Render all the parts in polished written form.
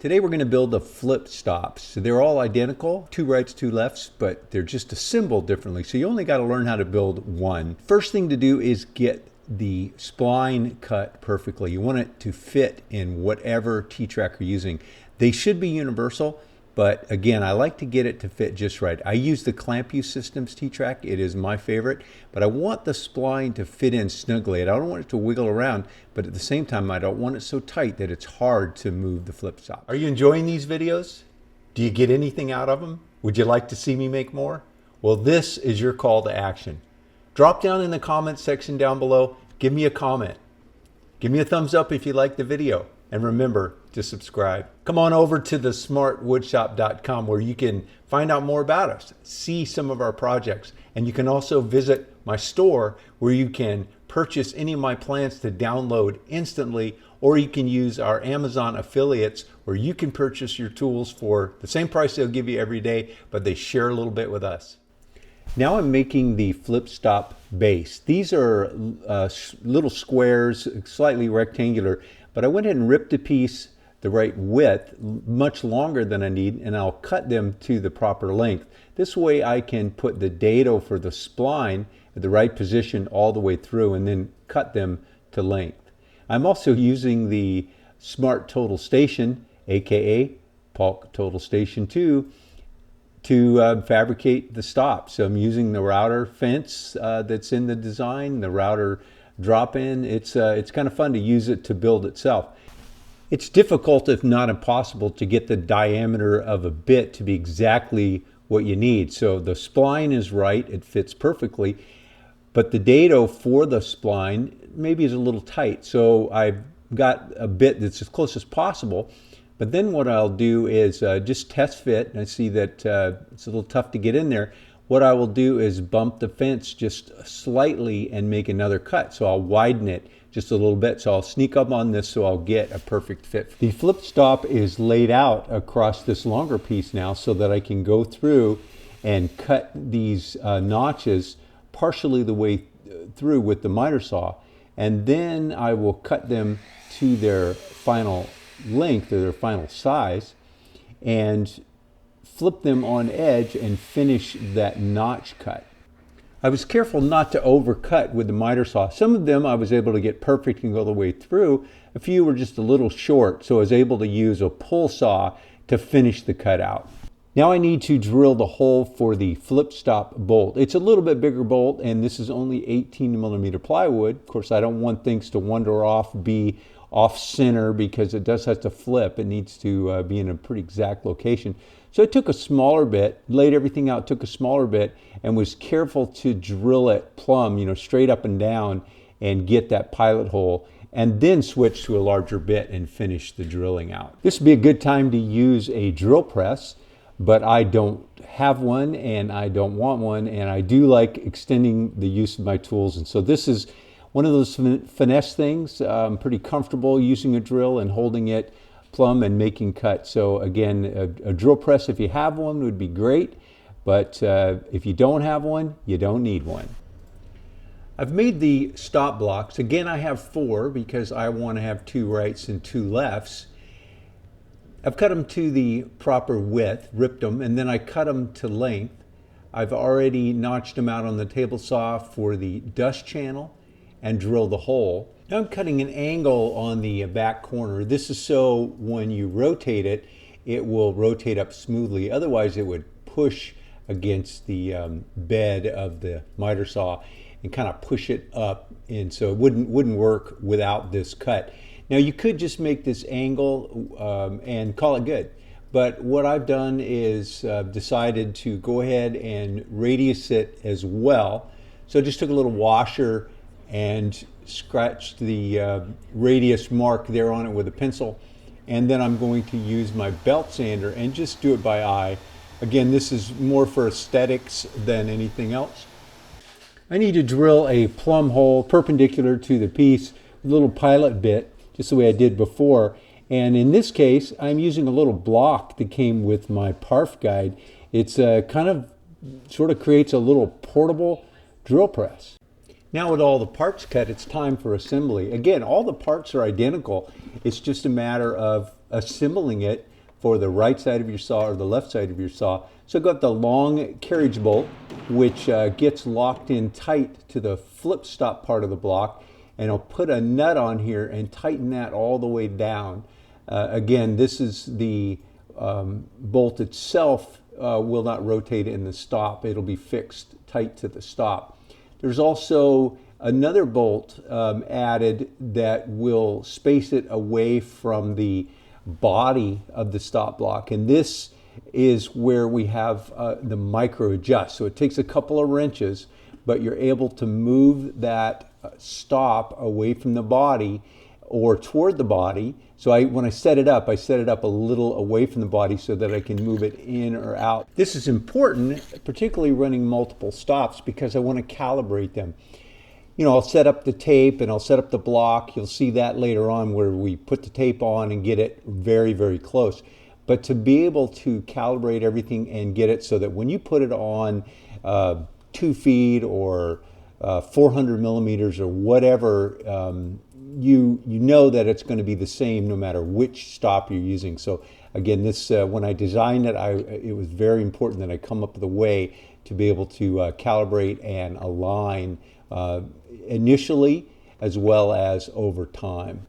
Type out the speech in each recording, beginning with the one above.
Today we're going to build the FlipStops. So they're all identical, two rights, two lefts, but they're just assembled differently. So you only got to learn how to build one. First thing to do is get the spline cut perfectly. You want it to fit in whatever T-track you're using. They should be universal, but again, I like to get it to fit just right. I use the ClampU Systems T-track. It is my favorite, but I want the spline to fit in snugly. I don't want it to wiggle around, but at the same time, I don't want it so tight that it's hard to move the FlipStop. Are you enjoying these videos? Do you get anything out of them? Would you like to see me make more? Well, this is your call to action. Drop down in the comments section down below. Give me a comment. Give me a thumbs up if you like the video. And remember to subscribe. Come on over to thesmartwoodshop.com where you can find out more about us, see some of our projects, and you can also visit my store where you can purchase any of my plans to download instantly, or you can use our Amazon affiliates where you can purchase your tools for the same price they'll give you every day, but they share a little bit with us. Now I'm making the FlipStop base. These are little squares, slightly rectangular, but I went ahead and ripped a piece the right width, much longer than I need, and I'll cut them to the proper length. This way I can put the dado for the spline at the right position all the way through and then cut them to length. I'm also using the Smart Total Station, aka Paulk Total Station 2, to fabricate the stop. So I'm using the router fence that's in the design, the router drop-in. It's kind of fun to use it to build itself. It's difficult, if not impossible, to get the diameter of a bit to be exactly what you need. So the spline is right, it fits perfectly, but the dado for the spline maybe is a little tight. So I've got a bit that's as close as possible. But then what I'll do is just test fit, and I see that it's a little tough to get in there. What I will do is bump the fence just slightly and make another cut. So I'll widen it just a little bit. So I'll sneak up on this so I'll get a perfect fit. The FlipStop is laid out across this longer piece now so that I can go through and cut these notches partially the way through with the miter saw. And then I will cut them to their final length or their final size and flip them on edge and finish that notch cut. I was careful not to overcut with the miter saw. Some of them I was able to get perfect and go the way through. A few were just a little short, so I was able to use a pull saw to finish the cutout. Now I need to drill the hole for the FlipStop bolt. It's a little bit bigger bolt, and this is only 18mm plywood. Of course, I don't want things to wander off, be off center, because it does have to flip. It needs to be in a pretty exact location. So I took a smaller bit, laid everything out, took a smaller bit, and was careful to drill it plumb, straight up and down, and get that pilot hole, and then switch to a larger bit and finish the drilling out. This would be a good time to use a drill press, but I don't have one and I don't want one, and I do like extending the use of my tools. And so this is one of those finesse things. I'm pretty comfortable using a drill and holding it plumb and making cuts. So again, a drill press, if you have one, would be great, but if you don't have one, you don't need one. I've made the stop blocks. Again, I have 4 because I want to have 2 rights and 2 lefts. I've cut them to the proper width, ripped them, and then I cut them to length. I've already notched them out on the table saw for the dust channel and drill the hole. Now I'm cutting an angle on the back corner. This is so when you rotate it, it will rotate up smoothly. Otherwise it would push against the bed of the miter saw and kind of push it up, and so it wouldn't work without this cut. Now you could just make this angle and call it good, but what I've done is decided to go ahead and radius it as well. So I just took a little washer and scratched the radius mark there on it with a pencil, and then I'm going to use my belt sander and just do it by eye. Again, this is more for aesthetics than anything else. I need to drill a plumb hole perpendicular to the piece with a little pilot bit, just the way I did before. And in this case, I'm using a little block that came with my PARF guide. It's sort of creates a little portable drill press. Now with all the parts cut, it's time for assembly. Again, all the parts are identical. It's just a matter of assembling it for the right side of your saw or the left side of your saw. So I've got the long carriage bolt, which gets locked in tight to the flip stop part of the block, and I'll put a nut on here and tighten that all the way down. Again, this is the bolt itself will not rotate in the stop. It'll be fixed tight to the stop. There's also another bolt added that will space it away from the body of the stop block, and this is where we have the micro adjust. So it takes a couple of wrenches, but you're able to move that stop away from the body or toward the body. So when I set it up a little away from the body so that I can move it in or out. This is important, particularly running multiple stops, because I want to calibrate them. You know, I'll set up the tape and I'll set up the block. You'll see that later on where we put the tape on and get it very, very close. But to be able to calibrate everything and get it so that when you put it on 2 feet or 400 millimeters or whatever, you know that it's going to be the same no matter which stop you're using. So again, this when I designed it, it was very important that I come up with a way to be able to calibrate and align initially as well as over time.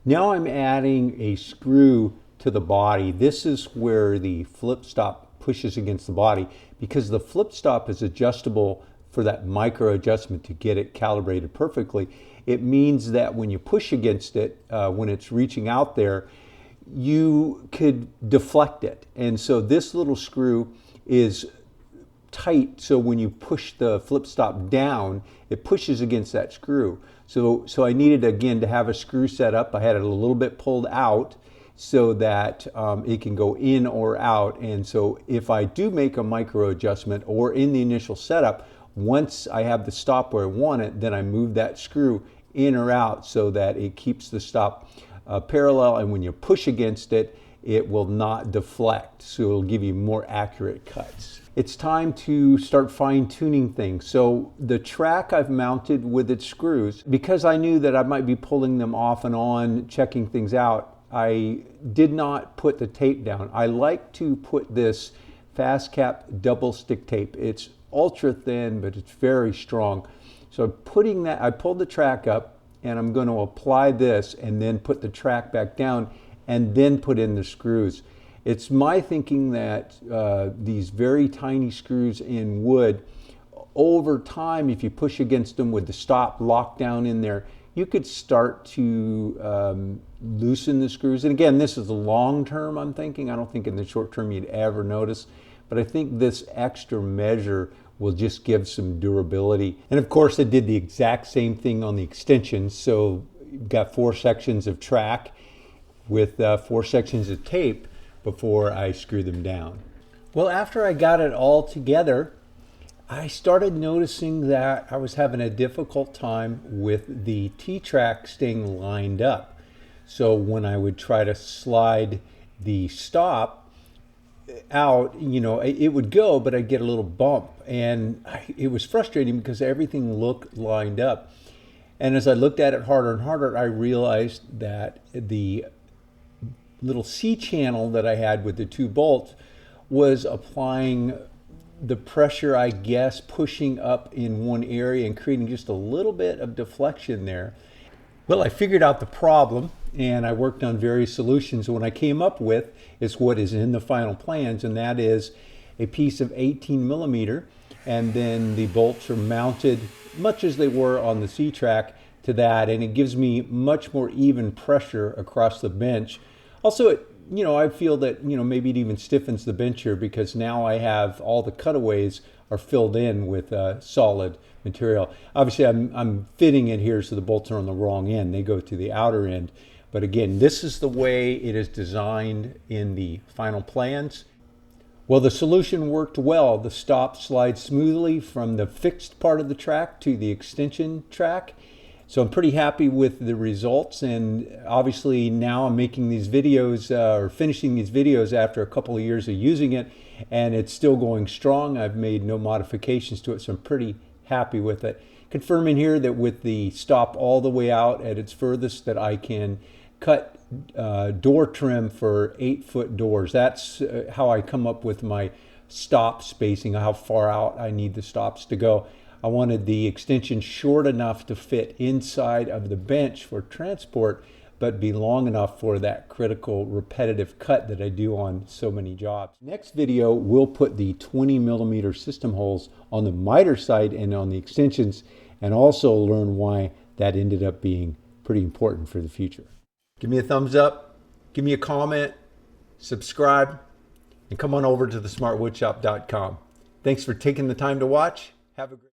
Now I'm adding a screw to the body. This is where the flip stop pushes against the body, because the flip stop is adjustable for that micro adjustment to get it calibrated perfectly. It means that when you push against it, when it's reaching out there, you could deflect it. And so this little screw is tight, so when you push the flip stop down, it pushes against that screw. So I needed, again, to have a screw set up. I had it a little bit pulled out so that it can go in or out. And so if I do make a micro adjustment or in the initial setup, once I have the stop where I want it, then I move that screw in or out so that it keeps the stop parallel, and when you push against it, it will not deflect, so it'll give you more accurate cuts. It's time to start fine-tuning things. So the track I've mounted with its screws, because I knew that I might be pulling them off and on, checking things out, I did not put the tape down. I like to put this fast cap double stick tape. It's ultra thin, but it's very strong. So I'm putting that, I pulled the track up, and I'm going to apply this and then put the track back down and then put in the screws. It's my thinking that these very tiny screws in wood, over time, if you push against them with the stop locked down in there, you could start to loosen the screws. And again, this is the long term, I'm thinking. I don't think in the short term you'd ever notice, but I think this extra measure will just give some durability. And of course, I did the exact same thing on the extensions. So you've got 4 sections of track with 4 sections of tape before I screw them down. Well, after I got it all together, I started noticing that I was having a difficult time with the T-track staying lined up. So when I would try to slide the stop out, you know, it would go, but I'd get a little bump. And it was frustrating because everything looked lined up. And as I looked at it harder and harder, I realized that the little C-channel that I had with the 2 bolts was applying the pressure, I guess, pushing up in one area and creating just a little bit of deflection there. Well, I figured out the problem and I worked on various solutions. What I came up with is what is in the final plans, and that is a piece of 18 millimeter, and then the bolts are mounted much as they were on the C-track to that, and it gives me much more even pressure across the bench. Also, I feel that, maybe it even stiffens the bench here because now I have all the cutaways are filled in with solid material. Obviously, I'm fitting it here so the bolts are on the wrong end. They go to the outer end. But again, this is the way it is designed in the final plans. Well, the solution worked well. The stop slides smoothly from the fixed part of the track to the extension track. So I'm pretty happy with the results, and obviously now I'm making these videos or finishing these videos after a couple of years of using it, and it's still going strong. I've made no modifications to it, so I'm pretty happy with it. Confirming here that with the stop all the way out at its furthest that I can cut door trim for 8-foot doors. That's how I come up with my stop spacing, how far out I need the stops to go. I wanted the extension short enough to fit inside of the bench for transport, but be long enough for that critical repetitive cut that I do on so many jobs. Next video, we'll put the 20mm system holes on the miter side and on the extensions, and also learn why that ended up being pretty important for the future. Give me a thumbs up, give me a comment, subscribe, and come on over to thesmartwoodshop.com. Thanks for taking the time to watch. Have a great